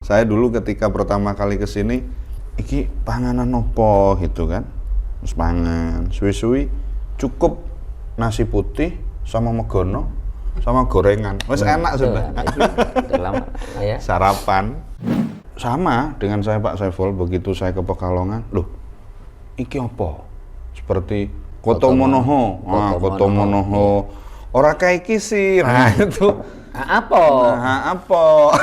Saya dulu ketika pertama kali kesini, iki panganan opo gitu kan, terus pangan, suwi-suwi cukup nasi putih sama megono, sama gorengan, wes enak sudah. Udah lama ya. Sarapan. Sama dengan saya Pak Saiful, begitu saya ke Pekalongan, loh, iki opo? Seperti Kotomonoho, Kotomonoho. Ora kayak iki sih, nah itu. Apa? Apa?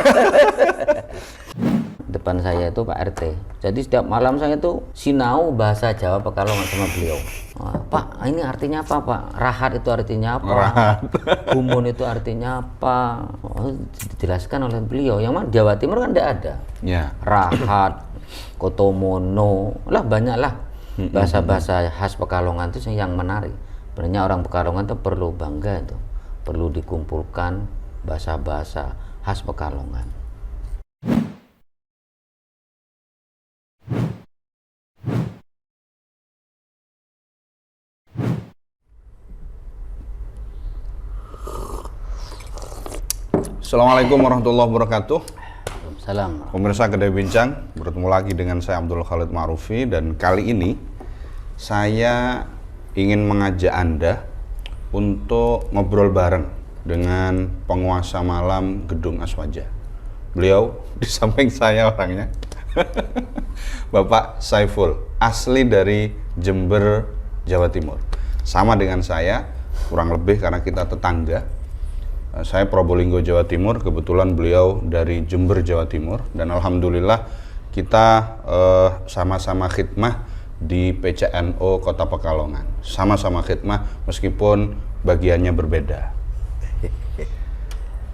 Depan saya itu Pak RT. Jadi setiap malam saya tuh sinau bahasa Jawa Pekalongan sama beliau. Pak, ini artinya apa Pak? Rahat itu artinya apa? Rahat. Gumun itu artinya apa? Dijelaskan oleh beliau. Yang mana Jawa Timur kan tidak ada. Ya. Rahat, Kotomono, lah banyak lah bahasa-bahasa khas Pekalongan itu yang menarik. Sebenarnya orang Pekalongan itu perlu bangga itu, perlu dikumpulkan bahasa-bahasa khas Pekalongan. Assalamualaikum warahmatullahi wabarakatuh. Salam. Pemirsa Kedai Bincang, bertemu lagi dengan saya Abdul Khalid Ma'rufi, dan kali ini saya ingin mengajak Anda untuk ngobrol bareng dengan penguasa malam Gedung Aswaja. Beliau di samping saya orangnya Bapak Saiful, asli dari Jember, Jawa Timur. Sama dengan saya, kurang lebih karena kita tetangga. Saya Probolinggo, Jawa Timur, kebetulan beliau dari Jember, Jawa Timur, dan alhamdulillah kita sama-sama khidmah di PCNO Kota Pekalongan. Sama-sama khidmah meskipun bagiannya berbeda.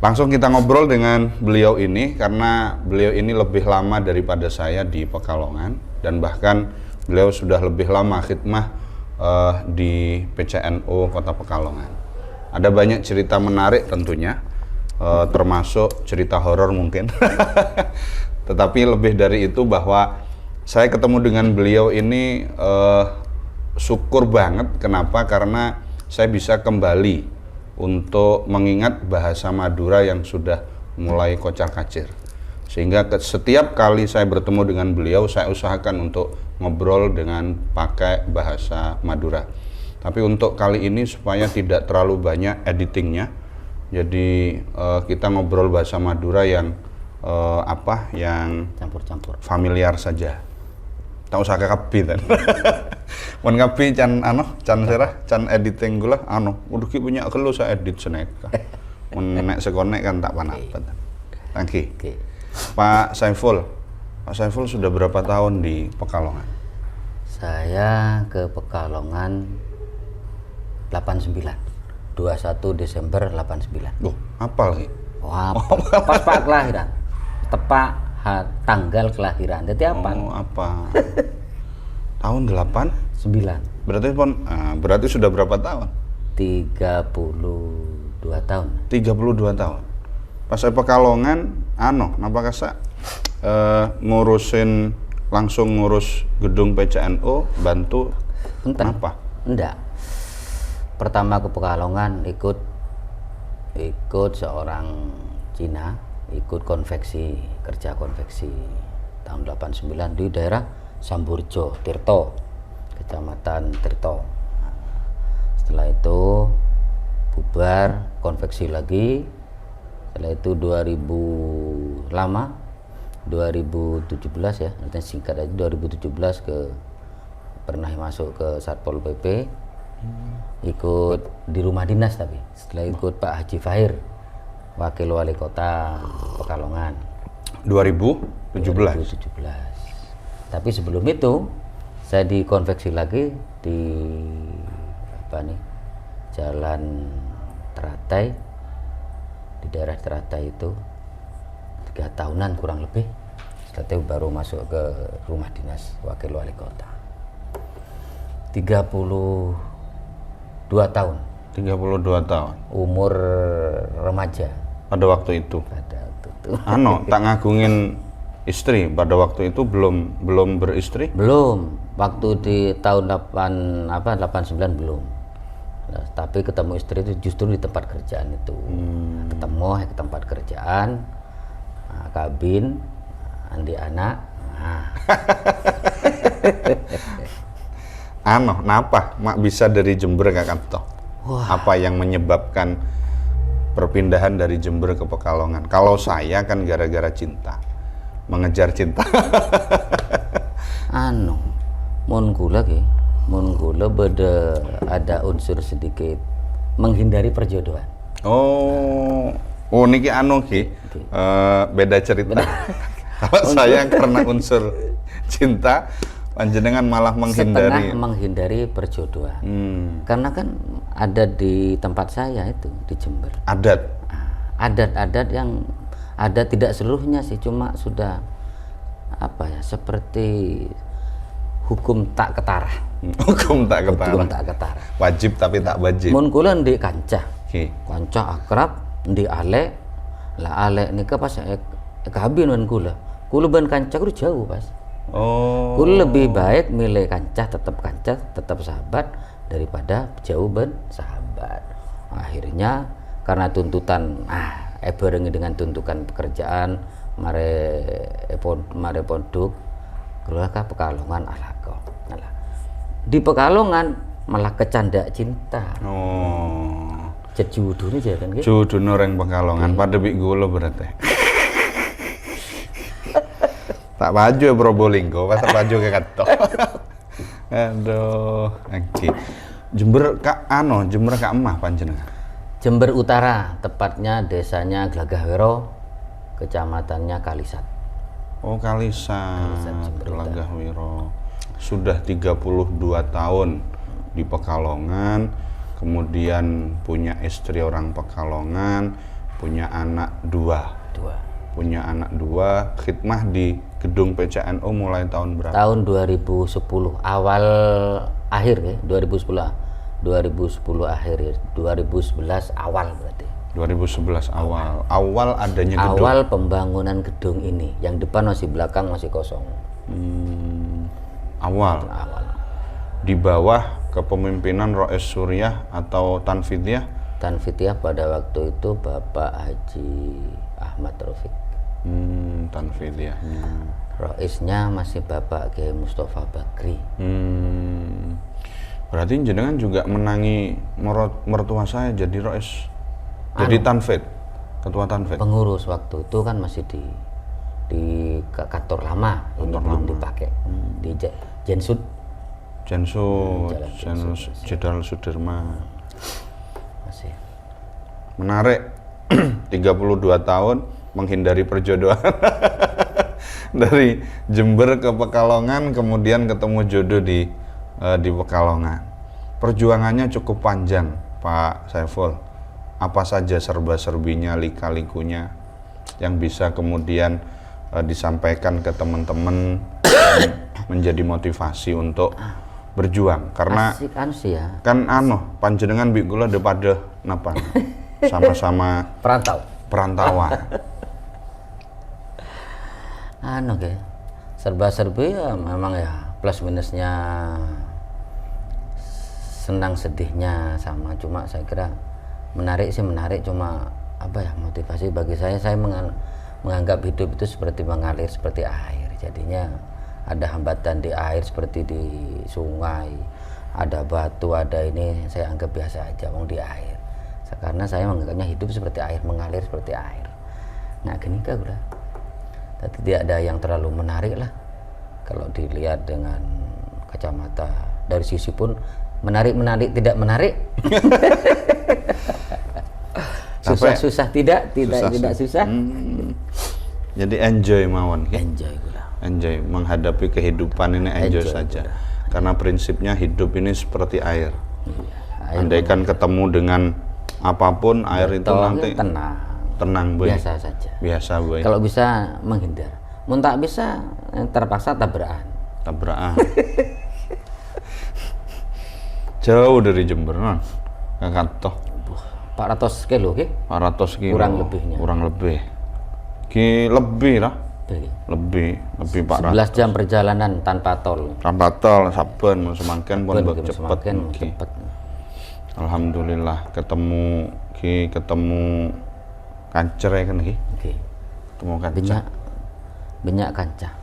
Langsung kita ngobrol dengan beliau ini karena beliau ini lebih lama daripada saya di Pekalongan, dan bahkan beliau sudah lebih lama khidmah di PCNO Kota Pekalongan. Ada banyak cerita menarik tentunya, termasuk cerita horor mungkin. Tetapi lebih dari itu bahwa saya ketemu dengan beliau ini syukur banget. Kenapa? Karena saya bisa kembali untuk mengingat bahasa Madura yang sudah mulai kocar-kacir. Sehingga setiap kali saya bertemu dengan beliau, saya usahakan untuk ngobrol dengan pakai bahasa Madura. Tapi untuk kali ini supaya tidak terlalu banyak editingnya, jadi kita ngobrol bahasa Madura yang yang Campur-campur, familiar saja. Tak usah kapi kan. Mon kapi can serah, can editing gula udah ki punya kelu saya edit seneka. Mon nek sekonek kan tak panapat. Thank you. Pak Saiful sudah berapa tahun di Pekalongan? Saya ke Pekalongan 89, 21 Desember 89. Loh, apa lagi? Wah, pas Pak kelahiran, tepat tanggal kelahiran. Jadi apa? Oh, apa? Tahun 89. 9. Berarti sudah berapa tahun? 32 tahun. 32 tahun. Pas saya Pekalongan, napa kasa langsung ngurus gedung PCNO, bantu. Enten. Apa? Enggak. Pertama ke Pekalongan ikut seorang Cina, ikut kerja konveksi tahun 89 di daerah Samburjo, Tirto, Kecamatan Tirto. Setelah itu bubar, konveksi lagi. Setelah itu 2017 ya, artinya singkat aja, 2017 pernah masuk ke Satpol PP. Ikut di rumah dinas, tapi setelah ikut Pak Haji Fahir, Wakil Wali Kota Pekalongan 2017. Tapi sebelum itu saya dikonveksi lagi di Jalan Teratai, di daerah Teratai itu 3 tahunan kurang lebih. Setelah itu baru masuk ke rumah dinas Wakil Wali Kota. 32 tahun. 32 tahun. Umur remaja. Pada waktu itu. Tak ngagungin istri pada waktu itu belum beristri? Belum. Waktu di tahun 89 belum. Nah, tapi ketemu istri itu justru di tempat kerjaan itu. Ketemu ke tempat kerjaan, kabin, andi anak. Nah, napa mak bisa dari Jember Kak Kanto? Apa yang menyebabkan perpindahan dari Jember ke Pekalongan? Kalau saya kan gara-gara cinta, mengejar cinta. mun kula beda ada unsur sedikit menghindari perjodohan. Oh niki ki beda cerita. Kalau saya karena unsur cinta, panjenengan malah menghindari. Setengah menghindari perjodohan. Karena kan ada di tempat saya itu di Jember. Adat-adat yang ada, tidak seluruhnya sih, cuma sudah seperti hukum tak ketara. Hukum tak ketara. Wajib tapi tak wajib. Mun kula ndek kancah. Kancah akrab ndek alek. Lah alek nika pas kabin mun kula. Kula ben kancah kudu jauh, Pas. Kula lebih baik milih kancah, tetap sahabat daripada jauh ben sahabat. Akhirnya karena tuntutan barengi dengan tuntutan pekerjaan mare pondok kula ka Pekalongan alako. Di Pekalongan malah kecanda cinta. Judune jalan nggih. Judune orang Pekalongan pada bik gula berarti. Tak baju ya Probolinggo, pas baju ke kantor. Aduh, Jember Kak Emah panjenengan. Jember Utara, tepatnya desanya Glagahwiro, kecamatannya Kalisat. Kalisat Glagahwiro. Sudah 32 tahun di Pekalongan, kemudian punya istri orang Pekalongan, punya anak dua. Punya anak dua, khidmah di gedung PCNU mulai tahun berapa? Tahun 2010 awal akhir ya, 2010 akhir ya, 2011 awal berarti. 2011 awal. Awal adanya gedung. Awal pembangunan gedung ini, yang depan masih, belakang masih kosong. Awal. Di bawah kepemimpinan Rois Suryah atau Tanfidyah? Tanfidyah pada waktu itu Bapak Haji Ahmad Taufik. Tanfidyah. Roisnya masih Bapak Kiai Mustafa Bakri. Berarti jenengan juga menangi mertua saya jadi Rois. Jadi Tanfid, ketua Tanfid. Pengurus waktu itu kan masih di kantor lama, ini belum dipakai. Di Jensud Jenderal Sudirman. Masih. Menarik. 32 tahun menghindari perjodohan. Dari Jember ke Pekalongan, kemudian ketemu jodoh di Pekalongan. Perjuangannya cukup panjang, Pak Saiful. Apa saja serba-serbinya, lika-likunya yang bisa kemudian disampaikan ke teman-teman menjadi motivasi untuk berjuang. Karena kan panjenengan bik gula daripada napa? Sama-sama perantauan. Serba-serbi ya memang ya, plus minusnya, senang sedihnya sama. Cuma saya kira menarik, cuma motivasi bagi saya menganggap hidup itu seperti mengalir seperti air. Jadinya ada hambatan di air seperti di sungai, ada batu, ada ini, saya anggap biasa aja di air. Karena saya menganggapnya hidup seperti air, mengalir seperti air. Nah gini kah udah. Tapi tidak ada yang terlalu menarik lah. Kalau dilihat dengan kacamata dari sisi pun menarik, tidak menarik. Susah tidak susah. Jadi enjoy mawon. Enjoy menghadapi kehidupan ini, enjoy saja. Karena prinsipnya hidup ini seperti air. Andaikan ketemu dengan apapun, air itu nanti tenang boy. Biasa boy. Kalau bisa menghindar, mun tak bisa terpaksa tabrakan. Jauh dari Jember Kanto. 400 kilo ke? 400 kilo. Kurang lebih. Lebih lah. Lebih 400. 11 jam perjalanan tanpa tol. Saben semakin pun cepet. Alhamdulillah ketemu kancer ya kan ki. Ketemu kancer. banyak kancah.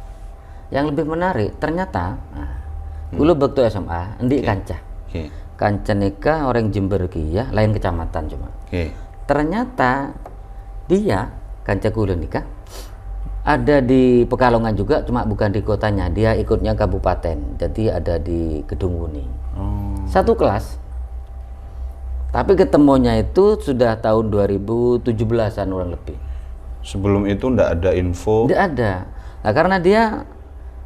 Yang lebih menarik ternyata kulo waktu SMA endi kancah. Oke. Kancah nikah orang Jember ki ya, lain kecamatan cuma. Oke. Ternyata dia kancah kulo nikah ada di Pekalongan juga, cuma bukan di kotanya, dia ikutnya kabupaten, jadi ada di Kedung Wuni. Satu kelas, tapi ketemunya itu sudah tahun 2017an orang lebih. Sebelum itu ndak ada info. Tidak ada. Nah, karena dia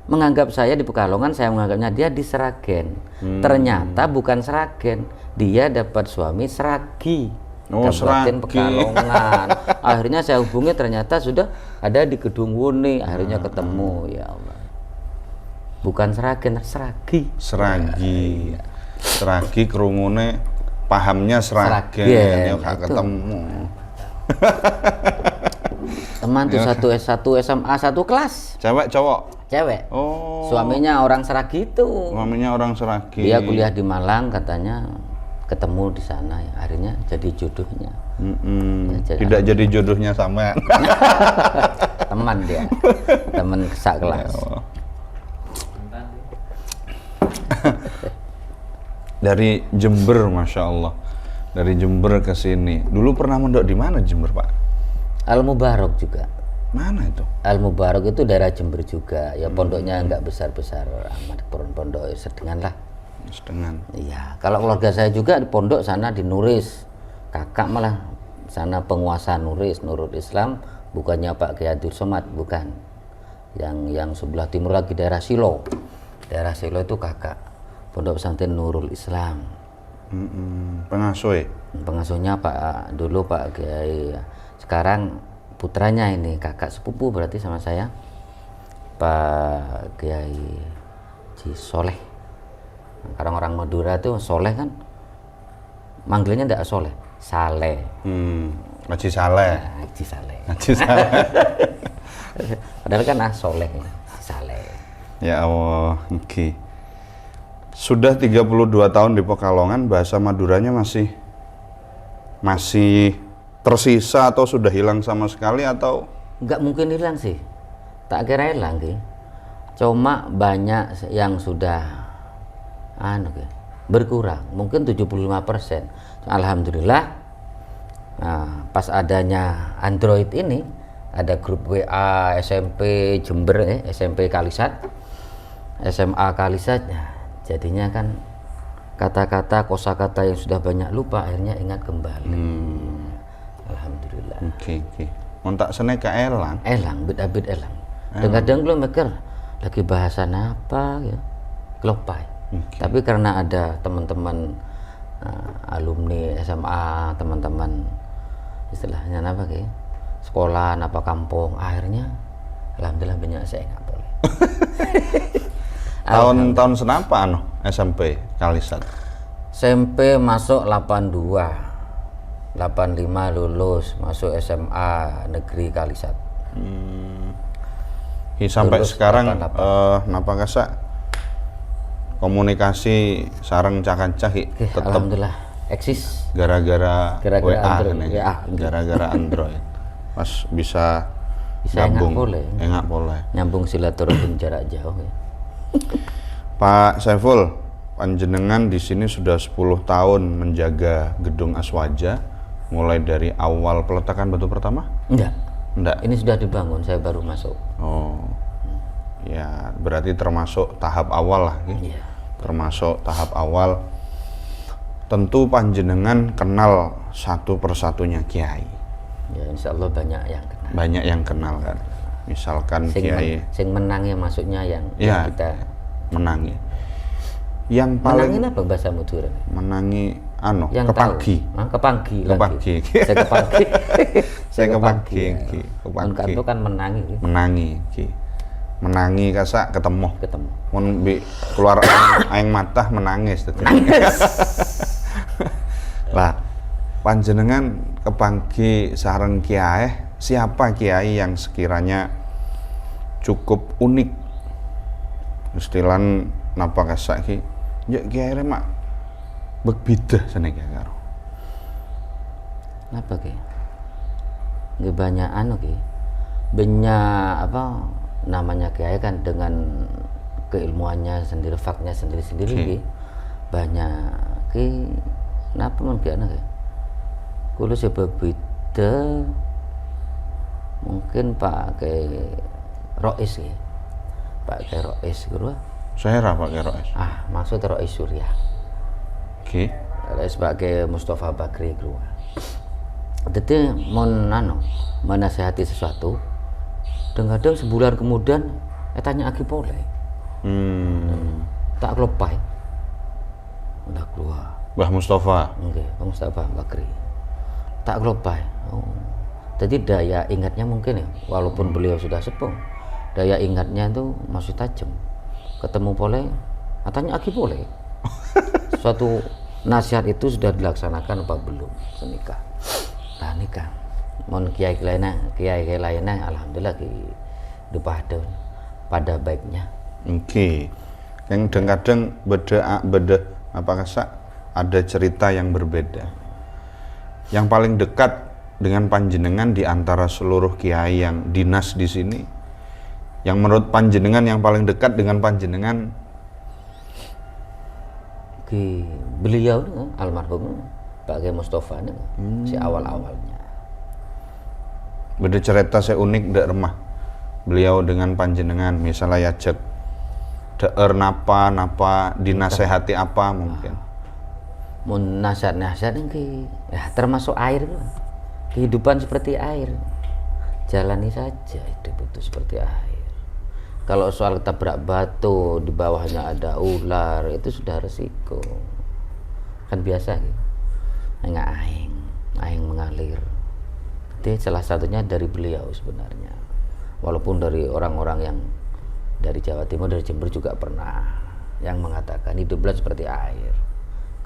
menganggap saya di Pekalongan, saya menganggapnya dia di Seragen. Ternyata bukan Seragen, dia dapat suami Seragi. Oh, Kabupaten Seragi. Pekalongan. Akhirnya saya hubungi, ternyata sudah ada di Kedung Wuni. Akhirnya ketemu, ya Allah. Bukan Seragen, Seragi. Seragi. Seragi kerungune pahamnya Seragen, ya gak itu. ketemu. Teman tuh satu S1 SMA satu kelas, Cewek cowok? cewek. Oh, Suaminya orang Seragi itu. suaminya orang Seragi. Dia kuliah di Malang, katanya ketemu di sana ya, akhirnya jadi jodohnya. Ya, Tidak jadi jodohnya sama. Teman dia, teman sak kelas. Dari Jember, masya Allah. Dari Jember ke sini. Dulu pernah mondok di mana Jember, Pak? Al Mubarok juga. Mana itu? Al Mubarok itu daerah Jember juga. Ya pondoknya nggak besar-besar amat, pondok sedengan lah. Sedengan. Iya, kalau keluarga saya juga di pondok sana di Nuris. Kakak malah sana penguasa Nuris, Nurul Islam, bukannya Pak Kiai Abdul Somad, bukan. Yang sebelah timur lagi daerah Silo. Daerah Silo itu kakak. Pondok pesantren Nurul Islam. Pengasuh. Pengasuhnya dulu Pak Kiai. Sekarang putranya ini kakak sepupu berarti sama saya. Pak Kiai Ji Soleh. Orang-orang Madura tuh Soleh kan manggilnya enggak Soleh, Saleh. Haji Saleh. Haji Saleh. Haji Saleh. Padahal kan Soleh ya, Saleh. Ya Allah, oke. Sudah 32 tahun di Pekalongan, bahasa Maduranya masih tersisa atau sudah hilang sama sekali atau? Nggak mungkin hilang sih. Tak kira hilang sih. Cuma banyak yang sudah berkurang, mungkin 75%. Alhamdulillah, pas adanya Android ini, ada grup WA SMP Jember, SMP Kalisat, SMA Kalisat, jadinya kan kata-kata, kosakata yang sudah banyak lupa, akhirnya ingat kembali. Alhamdulillah. Oke. Montak sene ka elang. Elang, bid-abid elang. Kadang-kadang lo mikir lagi bahasan apa ya, kelopai. Tapi karena ada teman-teman alumni SMA, teman-teman istilahnya apa kayak sekolah, apa kampung, akhirnya alhamdulillah banyak saya nggak boleh. Tahun senapa SMP Kalisat? SMP masuk 82, 85 lulus masuk SMA Negeri Kalisat. Sampai Lulus sekarang 88. napa kasa komunikasi sareng cakan-cah tetap Alhamdulillah eksis. gara-gara Gara-gara WA Android, nih. WA. Gara-gara Android. Mas bisa Enggak gabung. boleh. Enggak boleh. Nyambung silaturahim jarak jauh ya. Pak Saiful, panjenengan di sini sudah 10 tahun menjaga gedung Aswaja, mulai dari awal peletakan batu pertama? Enggak. Enggak. Ini sudah dibangun, saya baru masuk. Oh. Ya, berarti termasuk tahap awal lah, gitu. Iya. Termasuk tahap awal. Tentu panjenengan kenal satu persatunya kiai. Ya insya Allah banyak yang kenal. Banyak yang kenal kan. Misalkan kiai Sing menangnya maksudnya yang ya kita menangi. Yang paling menangin apa bahasa Madura? menangi Yang kepagi. tahu. Kepagi lagi. Kepagi. Saya kepagi. Saya kepagi. Kepagi. Itu kan menangi. Menangi ki. Menangi kasa ketemu. Mun keluar aing mata menangis tadi. Lah, panjenengan kepanggi sareng kiai, siapa kiai yang sekiranya cukup unik? Istilan napa kasa ki? Ya kiai mak berbeda seneng karo. Napa ki? Nggih banyak ki. Banyak apa namanya kiai kan dengan keilmuannya sendiri, faknya sendiri-sendiri Oke. ki. Banyak ki napa men ki ana ki. Kulo sebab beda mungkin pakai Rois ya. Pakai Rois kulo. Saya pakai Rois. Maksud Rois Surya. Oke. Rois pakai Mustafa Bakri kulo. Jadi menasehati sesuatu, kadang sebulan kemudian tanya lagi boleh. Tak kelopai. Udah keluar. Mbah Mustafa. Oke, Bang Mustafa Bakri. Tak kelopai. Jadi daya ingatnya mungkin ya, walaupun beliau sudah sepuh, daya ingatnya itu masih tajam. Ketemu boleh, tanya lagi boleh. Suatu nasihat itu sudah dilaksanakan apa belum senikah. Nah nikah. Mon kiai lainnya alhamdulillah di pada baiknya. Oke. Yang kadang beda apakah ada cerita yang berbeda. Yang paling dekat dengan panjenengan di antara seluruh kiai yang dinas di sini, yang menurut panjenengan yang paling dekat dengan panjenengan, beliau almarhum Pak Kiai Mustafa si awal-awalnya. beda cerita saya unik dek remah beliau dengan panjenengan, misalnya yajak deer napa dinasehati apa mungkin. Mun nasihat-nasihat ki ya termasuk air. Kehidupan seperti air. Jalani saja hidup itu seperti air. Kalau soal tabrak batu di bawahnya ada ular, itu sudah resiko. Kan biasa gitu. Enggak aing mengalir. Itu salah satunya dari beliau sebenarnya. Walaupun dari orang-orang yang dari Jawa Timur, dari Jember juga pernah yang mengatakan hiduplah seperti air.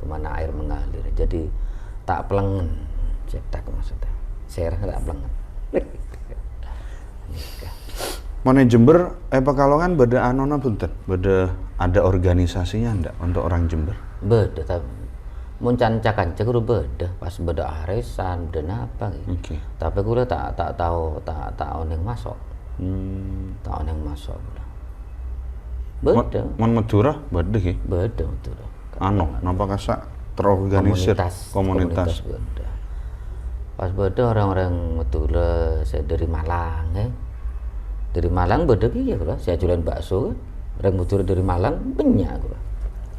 Kemana air mengalir. Jadi tak pelengen. Cetak maksudnya. Serah tak pelengen. Mana Jember, Pekalongan beda anona punten, beda ada organisasinya ndak untuk orang Jember? Beda tapi muncan-cancan kudu beda pas beda arisan beda apa gitu. Oke. Tapi kudu tak tahu yang masuk. Tak yang masuk. Beda. Mon Madura beda ki. Beda betul. Napa kasak terorganisir komunitas. Beda. Pas beda orang-orang Madura, saya dari Malang ya. Dari Malang beda ki ya kula, saya jualan bakso kan. Orang Madura dari Malang banyak kula.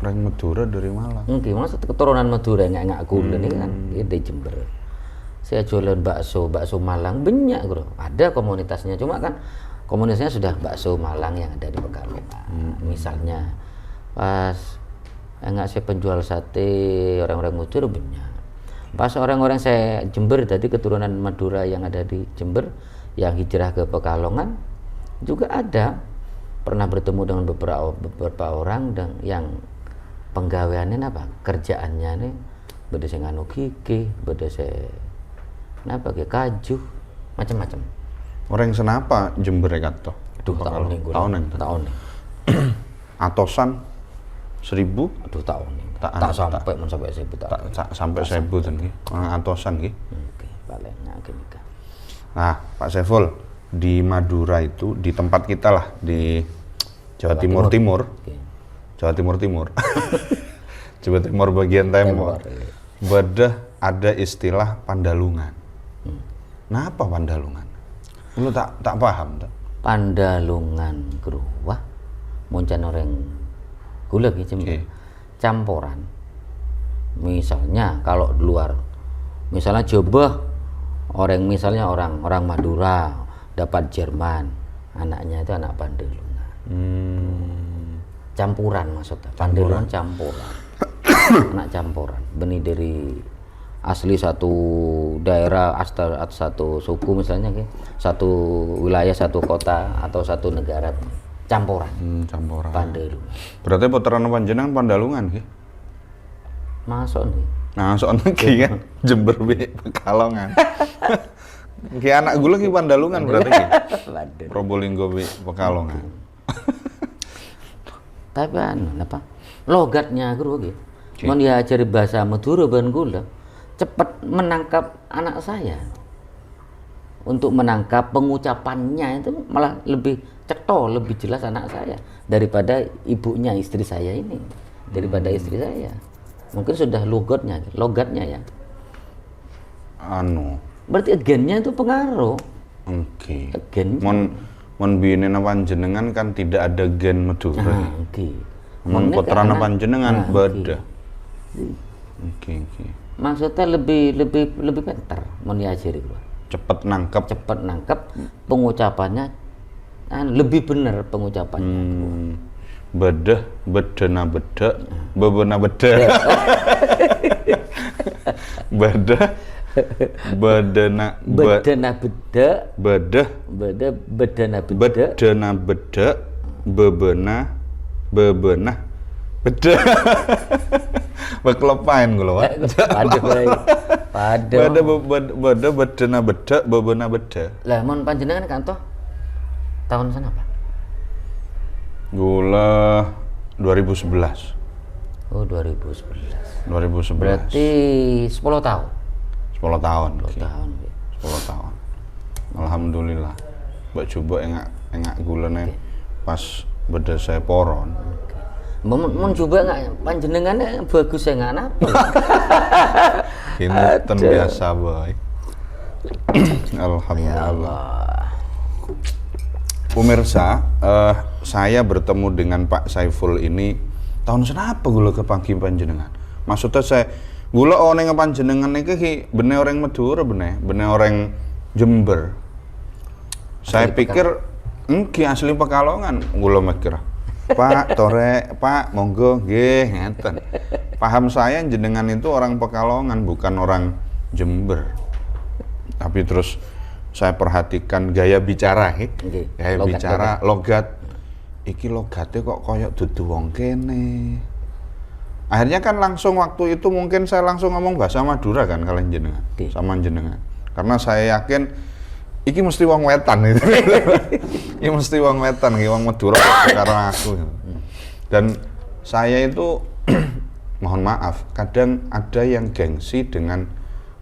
Orang Madura dari Malang. Oke, maksud keturunan Madura nggak kulen ini kan di Jember. Saya jualan bakso Malang banyak bro. Ada komunitasnya, cuma kan komunitasnya sudah bakso Malang yang ada di Pekalongan. Misalnya pas nggak saya penjual sate orang-orang Madura banyak. Pas orang-orang saya Jember tadi keturunan Madura yang ada di Jember yang hijrah ke Pekalongan juga ada. Pernah bertemu dengan beberapa orang dan yang penggaweannya apa kerjaannya nih beda sing anu gigi beda se napa ge kaju macam-macam Orang senapa Jember kata. tahun nih Atosan 1000 tahun nih Tak sampai 1000 tak sampai 1000 ten ki. Orang atosan ki. oke paling gini kan Nah, Pak Saiful di Madura itu di tempat kita lah di Jawa Timur. Oke. Jawa Timur. Jawa Timur bagian timur. Bedah ada istilah Pandalungan. Nah, apa Pandalungan? Lu tak paham tak? Pandalungan gruwah muncan orang gula gitu campuran. Misalnya kalau di luar misalnya coba orang Madura dapat Jerman, anaknya itu anak Pandalungan. Campuran maksudnya. Pandalungan campuran. Anak campuran. Benih dari asli satu daerah atau satu suku misalnya satu wilayah, satu kota atau satu negara. Campuran. Campuran. Pandalungan. Berarti puteran panjenengan Pandalungan ki? Masuk nih. Nah, soalnya ki kan Jember be Pekalongan. Ki anak gula ki Pandalungan berarti ki. Probolinggo be Pekalongan. Tapi apa? Logatnya guru gitu. Mau diajari bahasa Madura ban gula, cepat menangkap anak saya. Untuk menangkap pengucapannya itu malah lebih cetho lebih jelas anak saya daripada ibunya istri saya ini, daripada istri saya. Mungkin sudah logatnya ya. Berarti gennya itu pengaruh. Oke. Gen. Mon biyen panjenengan kan tidak ada gen Madura. Oke. Mon putrana panjenengan beda. Oke. Maksudnya lebih pintar mon diajari gua. Cepet nangkep, pengucapannya lebih benar pengucapannya. Bedena bedek, bebena bedek. Bedena bedek, bebena bedek. Beklepain gula Pak. Beda bedena bedek, bebena bedek. Lah mon panjenengan kan toh tahun sana apa? Gula 2011. Oh 2011. Berarti 10 tahun. 10 tahun. 10 tahun. 10 tahun. Alhamdulillah. Mbak coba engak gulane pas beda saya poron. Mun coba enggak panjenengannya bagus enggak napa. Ini biasa boy. Alhamdulillah. Pemirsa, saya bertemu dengan Pak Saiful ini tahun senapa gula ke pagi panjenengan. Maksudnya saya gula orang panjenengan iki bener orang Madura bener orang Jember. Saya pikir ki asli Pekalongan gula mikir. Pak Torek, Pak monggo nggih ngeten. Paham saya jenengan itu orang Pekalongan bukan orang Jember. Tapi terus saya perhatikan gaya bicara, gaya bicara, logat. Iki logatnya kok koyok dudu wong kene. Akhirnya kan langsung waktu itu mungkin saya langsung ngomong bahasa Madura kan kalian jenengan, sama jenengan. Karena saya yakin iki mesti wong wetan itu. Iki mesti wong wetan, wong Madura karo aku. Dan saya itu mohon maaf, kadang ada yang gengsi dengan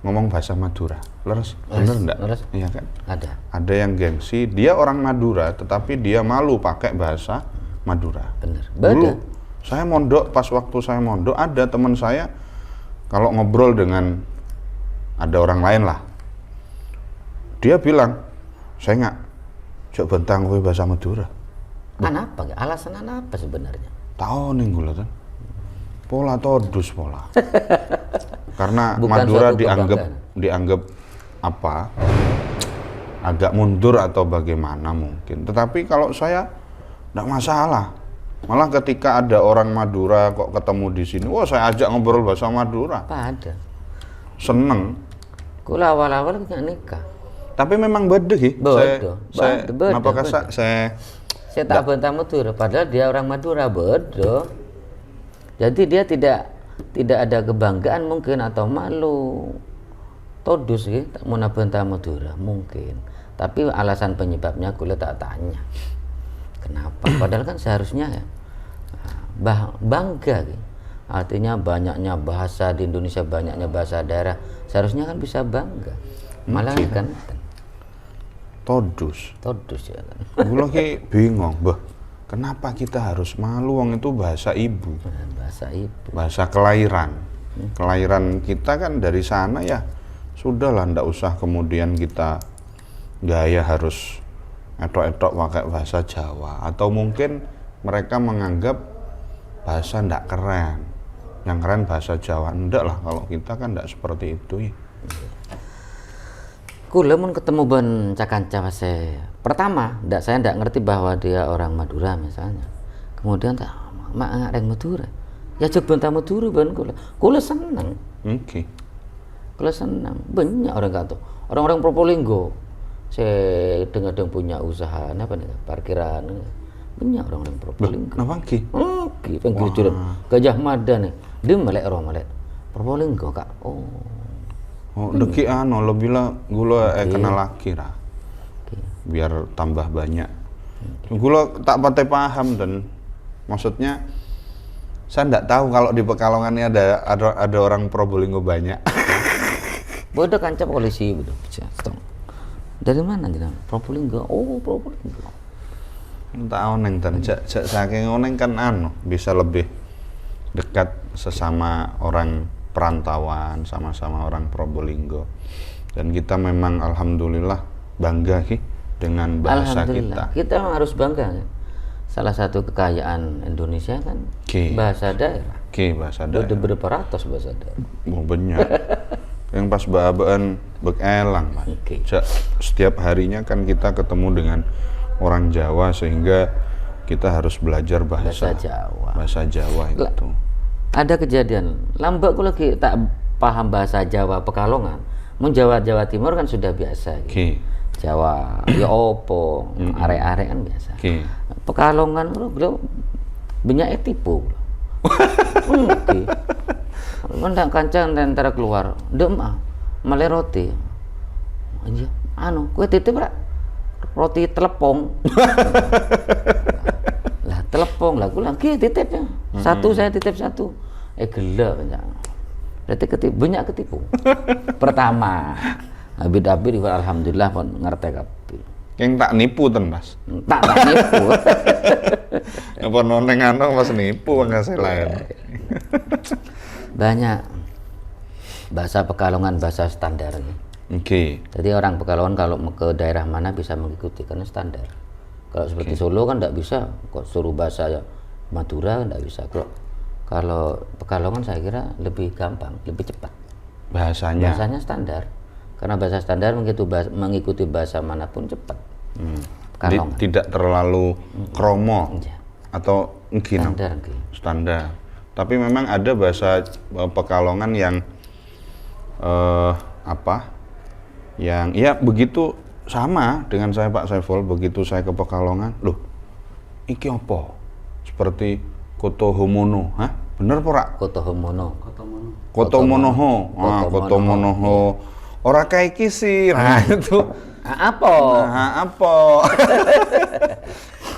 ngomong bahasa Madura. Leres, bener enggak? Leres. Iya kan? Ada yang gengsi, dia orang Madura tetapi dia malu pakai bahasa Madura. Bener. Dulu saya mondok, pas waktu saya mondok ada teman saya kalau ngobrol dengan ada orang lain lah, dia bilang, saya nggak coba bentang gue bahasa Madura. Kenapa? Alasan apa sebenarnya? Tahu nih gue kan, pola todus pola. Karena Bukan Madura suatu dianggap apa? Agak mundur atau bagaimana mungkin. Tetapi kalau saya nggak masalah. Malah ketika ada orang Madura kok ketemu di sini, wah saya ajak ngobrol bahasa Madura. Apa ada? Seneng. Kula awal-awal nggak nikah. Tapi memang beda sih. Apakah saya tak bantah Madura, padahal dia orang Madura, bodoh. Jadi dia tidak ada kebanggaan mungkin atau malu. Todus gitu, tak mau bantah Madura mungkin. Tapi alasan penyebabnya kula tak tanya. Kenapa? Padahal kan seharusnya ya bangga gitu. Artinya banyaknya bahasa di Indonesia, banyaknya bahasa daerah, seharusnya kan bisa bangga. Malah kan todus ya kan. Gue lagi bingung, kenapa kita harus malu? Wong itu bahasa ibu. Bahasa kelahiran. Kelahiran kita kan dari sana ya. Sudahlah, ndak usah kemudian kita gaya harus etok-etok pakai bahasa Jawa, atau mungkin mereka menganggap bahasa ndak keren, yang keren bahasa Jawa. Ndak lah, kalau kita kan ndak seperti itu ya. Kula mun ketemu ben cakanca pertama, saya ndak ngerti bahwa dia orang Madura misalnya. Kemudian tak mak ngareng Madura. Ya coba bantah Madura ben kula seneng. Kula seneng. Banyak orang kata, orang-orang Probolinggo. Saya dengar punya usaha apa nih, parkiran. Banyak orang-orang Probolinggo. Kenapa ki? Pinggir jalan Gajah Mada nih. Dia melek Probolinggo kak. Deki lebih lah gula kenal laki lah. Biar tambah banyak. Gula tak pakai paham dan maksudnya saya nggak tahu kalau di Pekalongan ini ada orang Probolinggo banyak. Bodoh kancap polisi betul. Dari mana dia? Probolinggo. Oh, Probolinggo. Tak oneng dan jak saking oneng kan bisa lebih dekat sesama orang perantauan, sama-sama orang Probolinggo. Dan kita memang alhamdulillah bangga dengan bahasa kita. Kita harus bangga. Salah satu kekayaan Indonesia kan bahasa daerah. Bahasa daerah. Udah berapa ratus bahasa daerah? Oh, banyak. Yang pas babaan bekelang, Mas. Setiap harinya kan kita ketemu dengan orang Jawa sehingga kita harus belajar bahasa Jawa. Bahasa Jawa itu. Ada kejadian, lambakku lagi tak paham bahasa Jawa Pekalongan. Mau Jawa Timur kan sudah biasa. Jawa ya opo, arek-arek kan biasa. Pekalongan beliau banyak tipu. Ndak kancang antara keluar, dem male roti. Anjir, kue titip ra? Roti telepong. Lah telepong lah, gue lagi titip ya. Saya titip satu. Gelap aja. Berarti banyak ketipu. Pertama, Abid alhamdulillah pun ngerti kabeh. Yang tak nipu ten, Mas. Tak nipu. Apa noneng pas nipu enggak lain. Banyak bahasa Pekalongan, bahasa standar. Jadi orang Pekalongan kalau ke daerah mana bisa mengikuti karena standar. Kalau seperti Solo kan enggak bisa, kok suruh bahasa Madura enggak bisa. Kalau Pekalongan saya kira lebih gampang, lebih cepat. Bahasanya standar. Karena bahasa standar mengikuti bahasa manapun cepat. Tidak terlalu kromo atau standar. Tapi memang ada bahasa Pekalongan yang yang ya begitu sama dengan saya Pak Saiful. Begitu saya ke Pekalongan, loh iki apa? Seperti Kotohomono, bener pora? Kotomonoho. Kotomonoho. Ora kaiki sih, itu. Apa?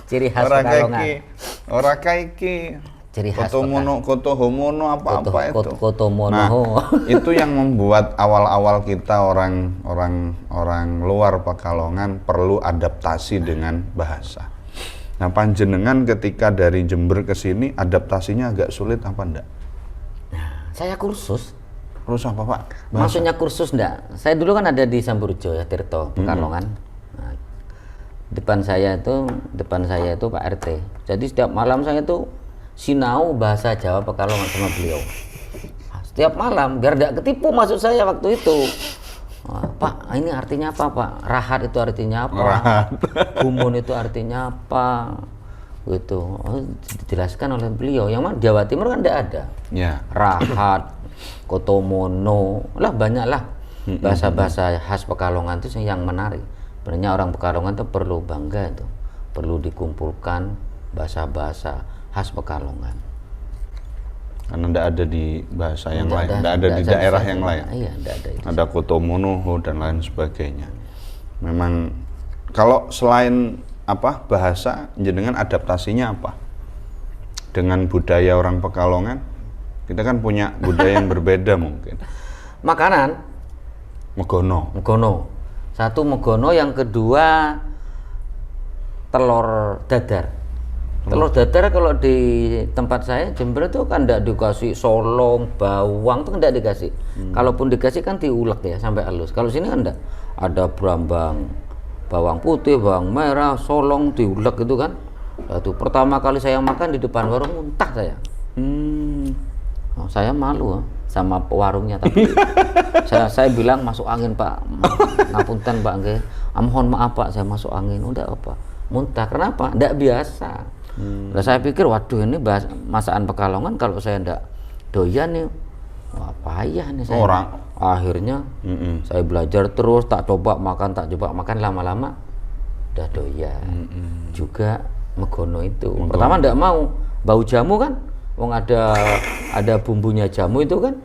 Ciri khas Pekalongan. Ora kaiki. Ciri khas Kotohomono apa itu? Kotomonoho. Itu yang membuat awal-awal kita orang luar Pekalongan perlu adaptasi dengan bahasa. Nah, panjenengan ketika dari Jember ke sini adaptasinya agak sulit apa enggak? Saya kursus. Kursus apa, Pak? Bahasa. Maksudnya kursus enggak? Saya dulu kan ada di Samburjo ya, Tirto, Pekalongan. Nah, depan saya itu Pak RT. Jadi setiap malam saya itu sinau bahasa Jawa Pekalongan sama beliau. Setiap malam biar enggak ketipu maksud saya waktu itu. Pak, ini artinya apa, Pak? Rahat itu artinya apa? Gumun itu artinya apa? Gitu. Dijelaskan oleh beliau. Yang mana Jawa Timur kan tidak ada. Rahat, Kotomono, banyak lah bahasa-bahasa khas Pekalongan itu yang menarik. Sebenarnya orang Pekalongan itu perlu bangga itu, perlu dikumpulkan bahasa-bahasa khas Pekalongan. Karena tidak ada di bahasa yang lain, tidak ada di daerah yang lain. Iya, tidak ada itu. Ada Kotomonoho dan lain sebagainya. Memang kalau selain bahasa, jenengan adaptasinya apa? Dengan budaya orang Pekalongan, kita kan punya budaya yang berbeda mungkin. Makanan. Megono. Satu megono, yang kedua telur dadar. Telur dadar kalau di tempat saya Jember itu kan tidak dikasih solong, bawang itu kan tidak dikasih. Kalaupun dikasih kan diulek ya sampai halus. Kalau sini kan enggak. Ada berambang bawang putih, bawang merah, solong diulek gitu kan. Itu pertama kali saya makan di depan warung muntah saya. Saya malu sama warungnya, tapi saya bilang masuk angin Pak. Ngapunten Pak nggih. Mohon maaf Pak, saya masuk angin. Udah apa? Muntah. Kenapa? Tidak biasa. Nah, saya pikir waduh ini masakan Pekalongan kalau saya ndak doyan nih, wah payah nih saya. Akhirnya saya belajar terus, tak coba makan, lama-lama udah doyan. Juga megono itu. Pertama ndak mau, bau jamu kan, wong ada bumbunya jamu itu kan.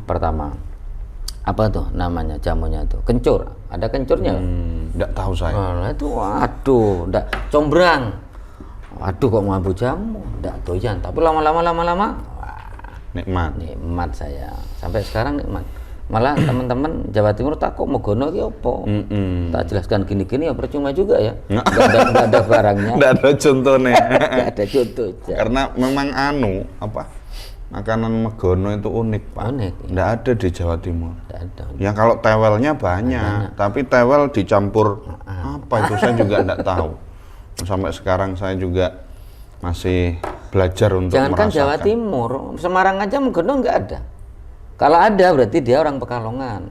Pertama apa tuh namanya jamunya tuh? Kencur. Ada kencurnya? Ndak tahu saya. Itu waduh, ndak combrang. Waduh kok mabuk jamu, enggak doyan. Tapi lama-lama wah, nikmat saya. Sampai sekarang nikmat. Malah teman-teman Jawa Timur takut Megono ki opo. Tak jelaskan gini-gini ya percuma juga ya. Nggak ada barangnya. Nggak ada contohnya. Nggak ada contohnya. Karena memang makanan Megono itu unik, Pak. Unik. Nggak ada di Jawa Timur. Nggak ada. Ya kalau tewelnya banyak, tapi tewel dicampur apa itu saya juga nggak tahu. Sampai sekarang saya juga masih belajar untuk Jangankan merasakan. Jawa Timur, Semarang aja Megono nggak ada. Kalau ada berarti dia orang Pekalongan.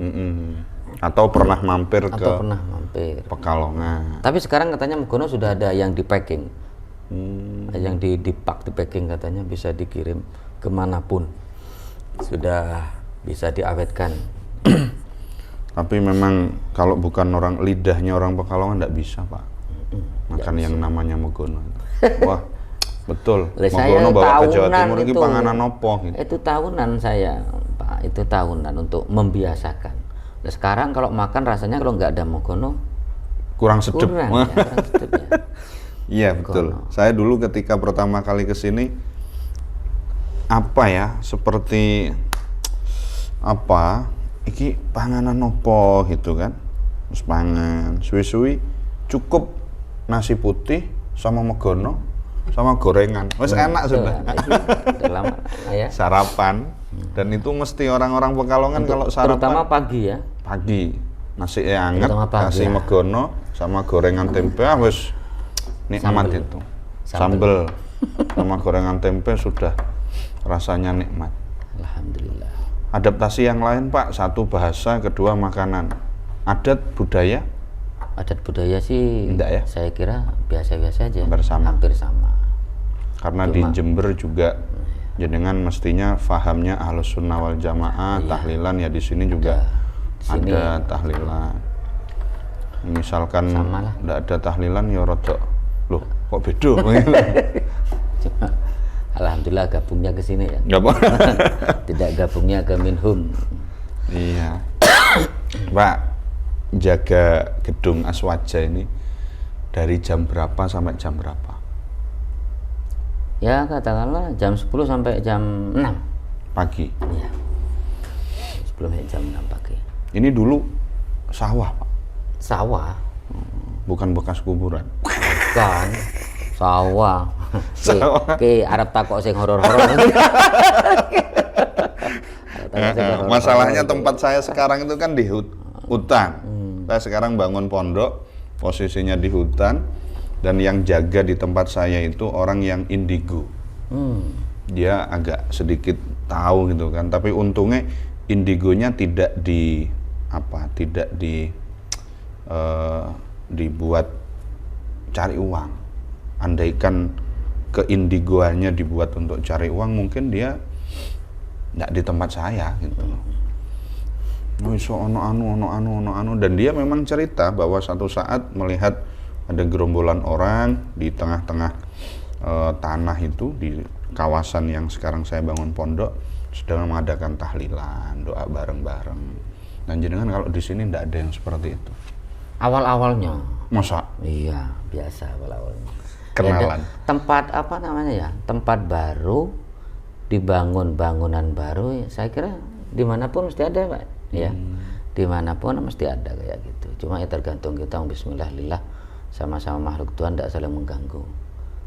Atau pernah mampir ke Pernah mampir. Pekalongan. Tapi sekarang katanya Megono sudah ada yang di packing. Yang di packing katanya bisa dikirim kemanapun. Sudah bisa diawetkan. Tapi memang kalau bukan lidahnya orang Pekalongan nggak bisa, Pak. Makan yang namanya Megono. Wah, betul. Megono bawa ke Jawa Timur ini panganan opo gitu. Itu tahunan saya, Pak. Itu tahunan untuk membiasakan. Nah, sekarang kalau makan rasanya kalau nggak ada Megono kurang sedep. kurang sedep ya. Iya, betul. Saya dulu ketika pertama kali ke sini seperti iki panganan opo gitu kan. Terus pangan suwi-suwi cukup nasi putih sama Megono sama gorengan. Wes enak sudah. Udah lama ya. Sarapan. Dan itu mesti orang-orang Pekalongan kalau sarapan Terutama pagi ya. pagi nasi hangat pagi, kasih ya. Megono sama gorengan tempe wes nikmat itu. Sambel sama gorengan tempe sudah rasanya nikmat. Alhamdulillah. Adaptasi yang lain, Pak, satu bahasa, kedua makanan. Adat budaya Adat budaya sih enggak ya? Saya kira biasa-biasa aja. Hampir sama. sama. Karena di Jember juga jenengan mestinya fahamnya Ahlus Sunnah wal Jamaah, tahlilan ya di sini juga ada tahlilan. Misalkan enggak ada tahlilan ya rodok. Loh, kok beda? Cuma alhamdulillah gabungnya ke sini ya. Enggak apa. Tidak gabungnya ke Minhum. Iya. Pak, jaga gedung Aswaja ini dari jam berapa sampai jam berapa? Ya katakanlah jam 10 sampai jam 6 Pagi. ya. Sebelum jam 6 pagi. Ini dulu sawah, Pak. Sawah? Bukan bekas kuburan. Bukan. Sawah. Ke Arab takok sing horor-horor. Masalahnya tempat saya sekarang itu kan di hutan. Saya sekarang bangun pondok, posisinya di hutan, dan yang jaga di tempat saya itu orang yang indigo. Dia agak sedikit tahu gitu kan, tapi untungnya indigonya tidak dibuat cari uang. Andaikan keindigoannya dibuat untuk cari uang, mungkin dia nggak di tempat saya gitu. Dan dia memang cerita bahwa satu saat melihat ada gerombolan orang di tengah-tengah tanah itu di kawasan yang sekarang saya bangun pondok sedang mengadakan tahlilan, doa bareng-bareng. Dan jenengan kalau di sini nggak ada yang seperti itu. Awal-awalnya. Masa? Iya, biasa awal-awalnya. Kenalan. Ya, tempat apa namanya ya? Tempat baru, dibangun bangunan baru. Saya kira dimanapun mesti ada, Pak. Ya, dimanapun mesti ada kayak gitu. Cuma ya tergantung kita. Bismillahirrahmanirrahim. Sama-sama makhluk Tuhan tidak saling mengganggu.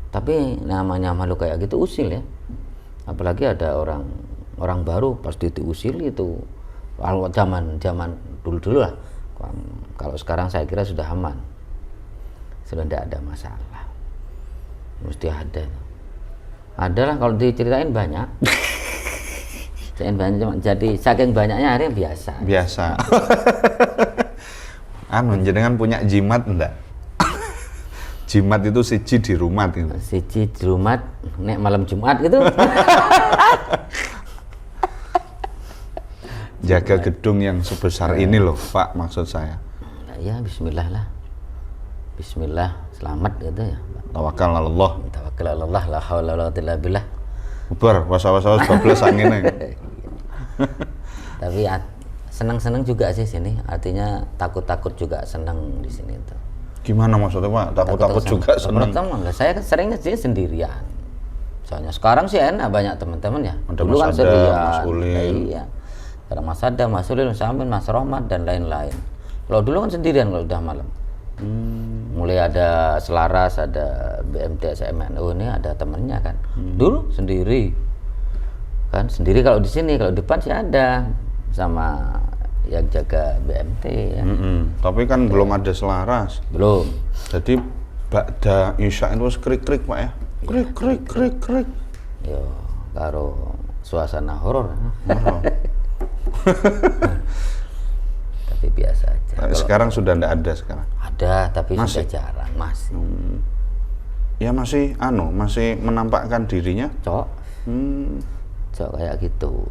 Tapi namanya makhluk kayak gitu usil ya. Apalagi ada orang baru pasti diusil itu. Kalau zaman dulu lah. Kalau sekarang saya kira sudah aman. Sudah tidak ada masalah. Mesti ada. Ada lah kalau diceritain banyak. Jadi saking banyaknya akhirnya biasa. Biasa. Jenengan punya jimat enggak? Jimat itu siji di rumah gitu. Siji di rumah, nek malam Jumat gitu. Jaga gedung yang sebesar ini loh, Pak, maksud saya. Ya, bismillah lah. Bismillah, selamat gitu ya. Tawakal Allah. Tawakal Allah, la haula wala quwwata illa billah. Bubar, was-was 12 angine. Tapi senang-senang juga sih sini. Artinya takut-takut juga senang di sini tuh. Gimana maksudnya, Pak? Takut-takut juga senang. Saya seringnya sih sendirian. Soalnya sekarang sih enak banyak teman-teman ya. Ada dulu Mas kan Adam, sendirian. Mas Ulil. Iya. Bareng Mas Adam, Mas Sulil, Mas Amin, Mas Rohmat dan lain-lain. Kalau dulu kan sendirian kalau udah malam. Mulai ada Selaras, ada BMT SMNU, ini ada temennya kan. Dulu sendiri. Kan sendiri kalau di sini, kalau depan sih ada sama yang jaga BMT ya. Tapi kan belum ada Selaras. Belum. Jadi ba'da isya itu krik-krik Pak ya. Krik. Yo, karo suasana horor. Tapi biasa aja. Sekarang sudah enggak ada sekarang. Ada, tapi Masih? sudah jarang, masih. Ya masih masih menampakkan dirinya. Cok kayak gitu.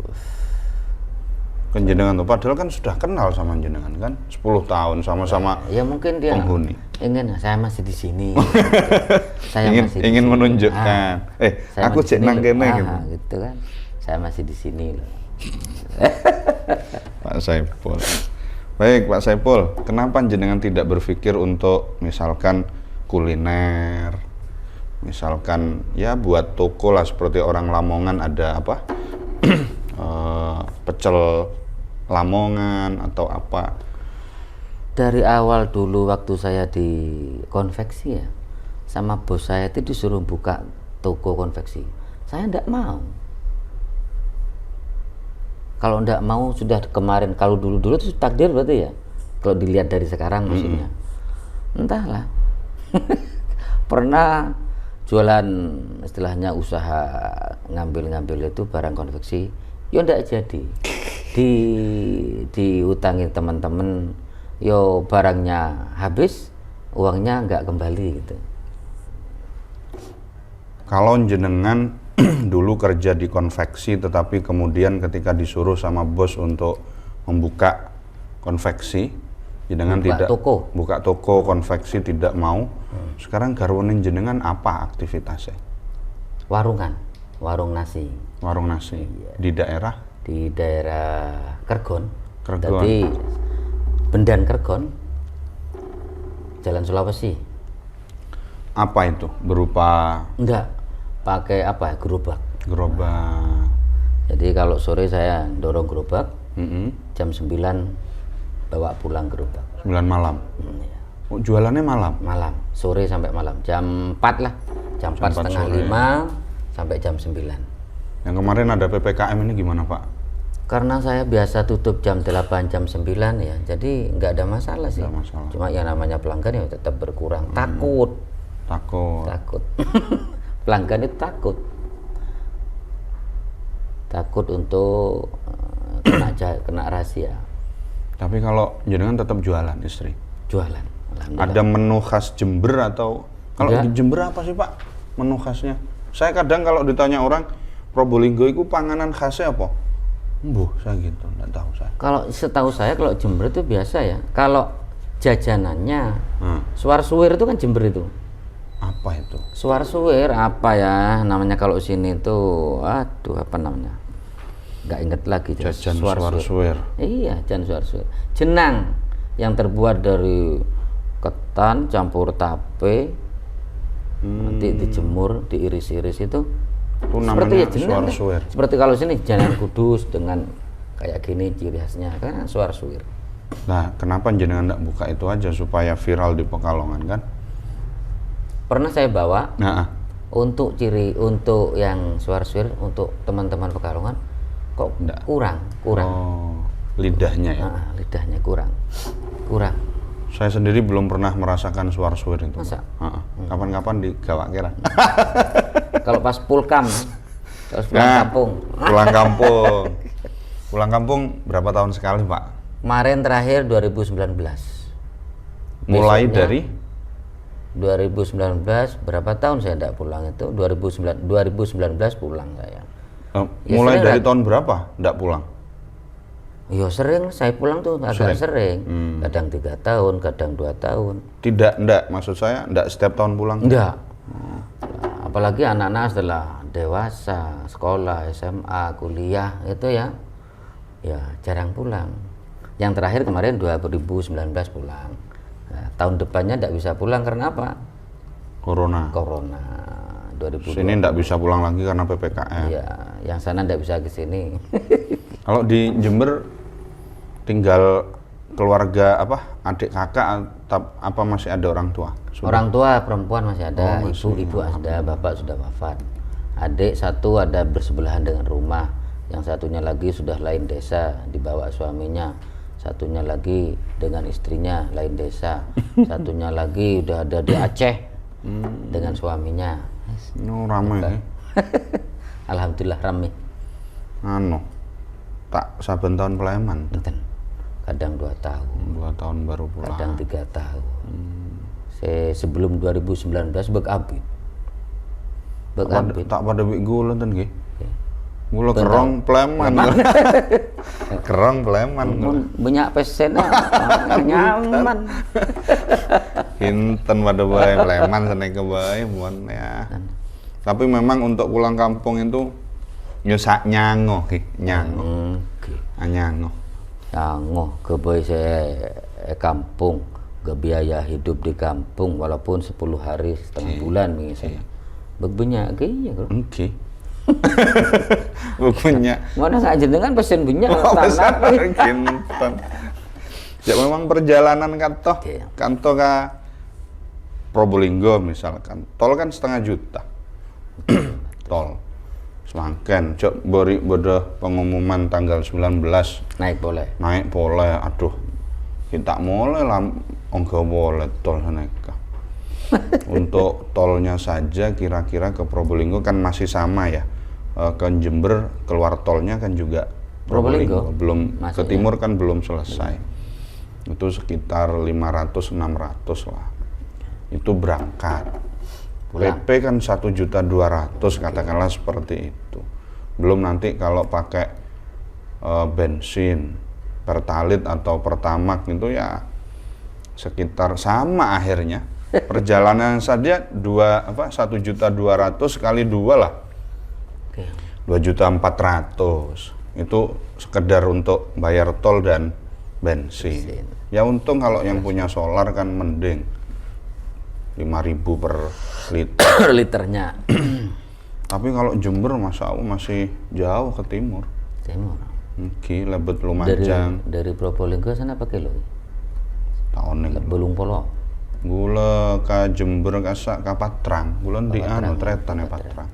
Kan jenengan tuh padahal kan sudah kenal sama jenengan kan 10 tahun sama-sama Ya mungkin dia penghuni. ingin saya masih di sini. Saya ingin masih di ingin sini. menunjukkan Saya aku masih cek di nang sini kene loh. gitu. Gitu kan. Saya masih di sini loh. Pak Saipul. Baik Pak Saipul, kenapa jenengan tidak berpikir untuk misalkan kuliner, misalkan ya buat toko lah seperti orang Lamongan ada apa pecel Lamongan atau apa? Dari awal dulu waktu saya di konveksi ya, sama bos saya itu disuruh buka toko konveksi. Saya enggak mau. Kalau enggak mau sudah kemarin, kalau dulu-dulu itu takdir berarti ya. Kalau dilihat dari sekarang maksudnya. Entahlah. Pernah jualan istilahnya usaha ngambil-ngambil itu barang konveksi, ya enggak jadi. Diutangi teman-teman, yo barangnya habis, uangnya enggak kembali gitu. Kalau jenengan dulu kerja di konveksi tetapi kemudian ketika disuruh sama bos untuk membuka konveksi, jenengan buka toko konveksi tidak mau. Sekarang garwane jenengan apa aktivitasnya? Warung nasi. Warung nasi. Di daerah? Di daerah Kergon. Kergon. Jadi Bendan Kergon, Jalan Sulawesi. Apa itu? Berupa Enggak, pakai apa? Gerobak. gerobak. Jadi kalau sore saya dorong gerobak, jam 9 bawa pulang gerobak. 9 malam. Ya. Oh, jualannya malam? Malam, sore sampai malam. Jam 4 lah. Jam 4 setengah sore. 5 sampai jam 9. Yang kemarin ada PPKM ini gimana Pak? Karena saya biasa tutup jam 8, jam 9 ya, jadi nggak ada masalah sih. Nggak masalah. Cuma yang namanya pelanggan ya tetap berkurang. Takut. Pelanggan itu takut untuk kena rahasia. Tapi kalau jenengan tetap jualan istri? Jualan. Alhamdulillah. Ada menu khas Jember atau kalau Enggak. di Jember apa sih Pak menu khasnya? Saya kadang kalau ditanya orang Probolinggo itu panganan khasnya apa? Saya gitu, nggak tahu saya. Kalau setahu saya kalau Jember itu biasa ya. Kalau jajanannya suar-suwir itu kan Jember itu. Apa itu? Suar-suwir apa ya namanya kalau sini itu, aduh apa namanya? Nggak inget lagi. Jajan suar-suwir. Iya, jajan suar-suwir. Jenang yang terbuat dari ketan campur tape, nanti dijemur, diiris-iris itu. Itu Seperti namanya ya jenang. suar-suwir. Seperti kalau sini jenang kudus dengan kayak gini ciri khasnya kan suar-suwir. Nah, kenapa jenengan nggak buka itu aja supaya viral di Pekalongan kan? Pernah saya bawa Nah, untuk yang suar-suwir untuk teman-teman Pekalongan kok Nggak. kurang. oh, lidahnya ya. Lidahnya kurang. Saya sendiri belum pernah merasakan suar-suwir itu. Masa? Kapan-kapan di Gawak Kira. Kalau pas pulkam, terus pulang kampung. Pulang kampung. Pulang kampung berapa tahun sekali Pak? Kemarin terakhir 2019. Mulai Besoknya, dari 2019 berapa tahun saya tidak pulang itu 2019 pulang saya. Ya, mulai sering dari lah. tahun berapa nggak pulang? Ya sering saya pulang tuh agak sering. Kadang 3 tahun, kadang 2 tahun. Tidak, maksud saya tidak setiap tahun pulang. Enggak. Apalagi anak-anak setelah dewasa, sekolah, SMA, kuliah itu ya jarang pulang. Yang terakhir kemarin 2019 pulang. Nah, tahun depannya tidak bisa pulang karena apa? Corona. 2020. Sini tidak bisa pulang lagi karena PPKM. Iya, yang sana tidak bisa ke sini. Kalau di Jember tinggal keluarga apa? Adik kakak apa masih ada orang tua? Sudah. Orang tua perempuan masih ada, masih. ibu ada, bapak sudah wafat. Adik satu ada bersebelahan dengan rumah, yang satunya lagi sudah lain desa, dibawa suaminya. Satunya lagi dengan istrinya lain desa. Satunya lagi udah ada di Aceh dengan suaminya. Ramai nih. Alhamdulillah ramai. Tak saben tahun peleman. Enten. Kadang 2 tahun. 2 tahun baru pulang. Kadang 3 tahun. Sebelum 2019 bekabit. Tak pada bik gula ten nggih. Gula kerong pleman. Kerong pleman. Banyak pesen nyaman. Hinten pada bae pleman seneng ke bae mon ya. Tapi memang untuk pulang kampung itu nyosak nyango nyango. Nyango. Nyango ke bae kampung. Ke biaya hidup di kampung walaupun 10 hari setengah bulan misalnya. Berbanyak kayaknya kalau. Oke. Bukunya. Mana saja dengan pesen banyak Kinten. Ya memang perjalanan kantor ke Probolinggo misalkan. Tol kan 500 juta. Tol. Semakin cok beri bodoh pengumuman tanggal 19 naik boleh. Aduh. Kita mulai lah enggak boleh tol naik. Untuk tolnya saja kira-kira ke Probolinggo kan masih sama ya. Ke Jember keluar tolnya kan juga Probolinggo. Belum masih, ke timur ya? Kan belum selesai. Itu sekitar 500-600 lah. Itu berangkat. PP kan 1.200.000 katakanlah seperti itu. Belum nanti kalau pakai bensin, pertalit atau pertamak itu ya sekitar sama akhirnya. Perjalanan saja 1.200.000 kali 2 lah. 2.400.000 itu sekedar untuk bayar tol dan bensin. Ya untung kalau yang punya solar kan mending 5.000 per liter. Liternya. Tapi kalau Jember Masya Allah masih jauh ke timur. Oke, Lebet Lumajang. Dari Probolinggo sana apa kilo? Tahun ini. Belum polo. Gula ke Jember ke Patrang. Gula di tretan ya Patrang.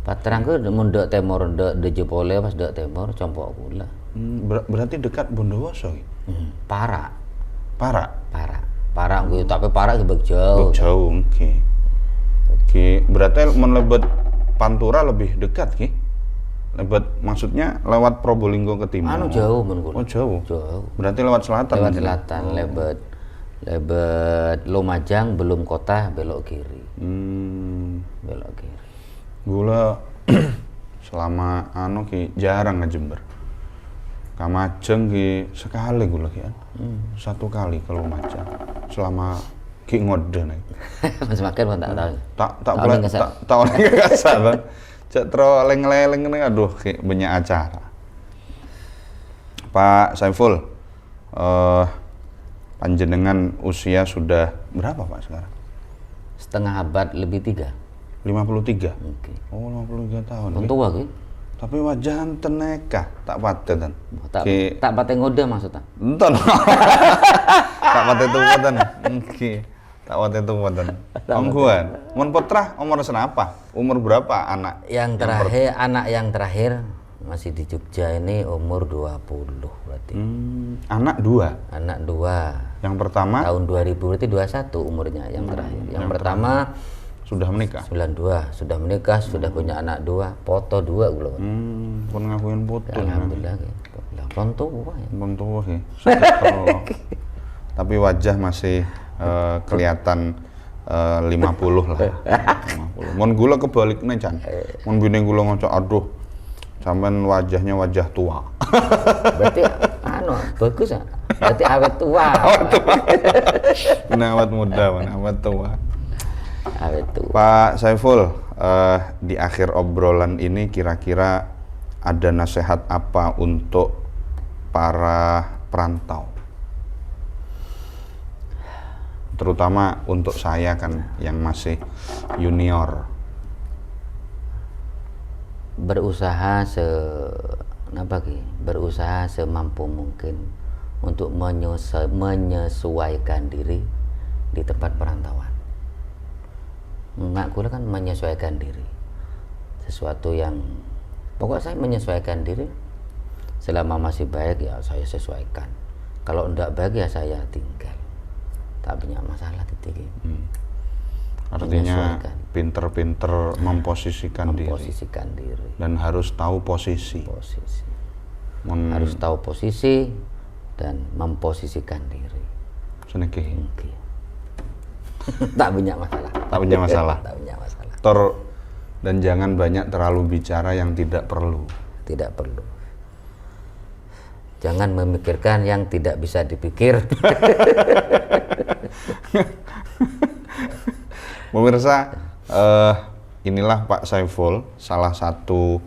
Patrang ke mundok timur de Jepole pas dek timur compok gula. Berarti dekat Bondowoso. Para gue tapi para ke jauh. Jauh, oke. Berarti melebet Pantura lebih dekat ki. Lebet maksudnya lewat Probolinggo ke timur. Jauh men gula. Oh, jauh. Berarti lewat selatan. Lewat selatan, Lebet Lumajang belum kota belok kiri. Belok kiri. Gula selama ki jarang ke Jember. Kamajeng ki sekali gula ki kan. 1 kali ke Lumajang. Selama ki ngoden iki. Mas makan pun tak tahu. Tak boleh tak oleh kasar Bang. Cek tro leng-leng ngene aduh ki banyak acara. Pak Saiful panjenengan usia sudah berapa Pak sekarang? Setengah abad lebih 3. 53? Oke. Oh 53 tahun. Tua ki. Tapi wajah enten nekah, tak paten. Tak paten ngode maksudnya? Enten. Tak paten tuwaten. Oke. Tak paten tuwaten. Ongguan. Mun putra umur senapa? Umur berapa anak? Anak yang terakhir masih di Jogja ini umur 20 berarti. Anak 2? Anak 2. Yang pertama? Tahun 2000 berarti 21 umurnya yang terakhir. Yang pertama sudah menikah? 92, sudah menikah, sudah punya anak 2, foto 2 gula. Pun ngakuin foto. Alhamdulillah pon tua ya. Pon tua ya. Tapi wajah masih kelihatan 50 lah. 50. Mun gula kebaliknya Chan. Mun bini gula ngocok aduh. Sampean wajahnya wajah tua. Berarti bagus ya. Berarti awet tua. Awet muda, awet tua. Awet tua. Pak Saiful, di akhir obrolan ini kira-kira ada nasihat apa untuk para perantau? Terutama untuk saya kan yang masih junior. Berusaha Kenapa Ki? Berusaha semampu mungkin untuk menyesuaikan diri di tempat perantauan. Mengaku kan menyesuaikan diri. Sesuatu yang pokoknya saya menyesuaikan diri. Selama masih baik ya saya sesuaikan. Kalau enggak baik ya saya tinggal. Tak punya masalah titik. Artinya pinter-pinter memposisikan diri dan harus tahu posisi. Harus tahu posisi dan memposisikan diri. Seniki. Tak punya masalah. Tak punya masalah. Tak punya masalah. Dan jangan banyak terlalu bicara yang tidak perlu. Tidak perlu. Jangan memikirkan yang tidak bisa dipikir. Pemirsa, inilah Pak Saiful, salah satu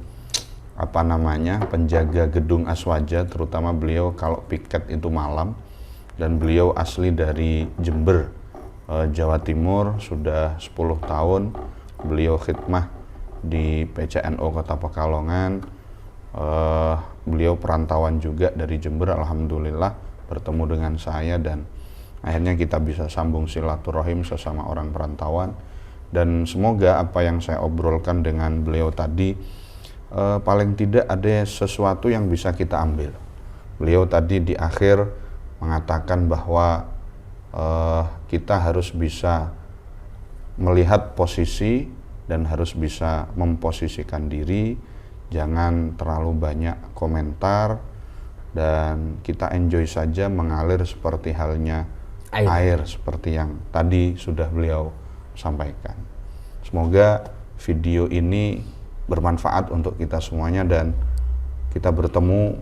penjaga gedung Aswaja, terutama beliau kalau piket itu malam, dan beliau asli dari Jember, Jawa Timur, sudah 10 tahun beliau khidmah di PCNO Kota Pekalongan. Beliau perantauan juga dari Jember, alhamdulillah bertemu dengan saya dan akhirnya kita bisa sambung silaturahim sesama orang perantauan. Dan semoga apa yang saya obrolkan dengan beliau tadi paling tidak ada sesuatu yang bisa kita ambil. Beliau tadi di akhir mengatakan bahwa kita harus bisa melihat posisi dan harus bisa memposisikan diri, jangan terlalu banyak komentar, dan kita enjoy saja mengalir seperti halnya air seperti yang tadi sudah beliau sampaikan. Semoga video ini bermanfaat untuk kita semuanya dan kita bertemu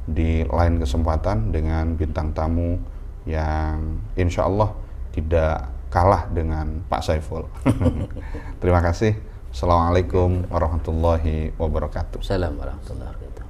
di lain kesempatan dengan bintang tamu yang insya Allah tidak kalah dengan Pak Saiful. Terima kasih. Assalamualaikum warahmatullahi wabarakatuh. Assalamualaikum warahmatullahi wabarakatuh.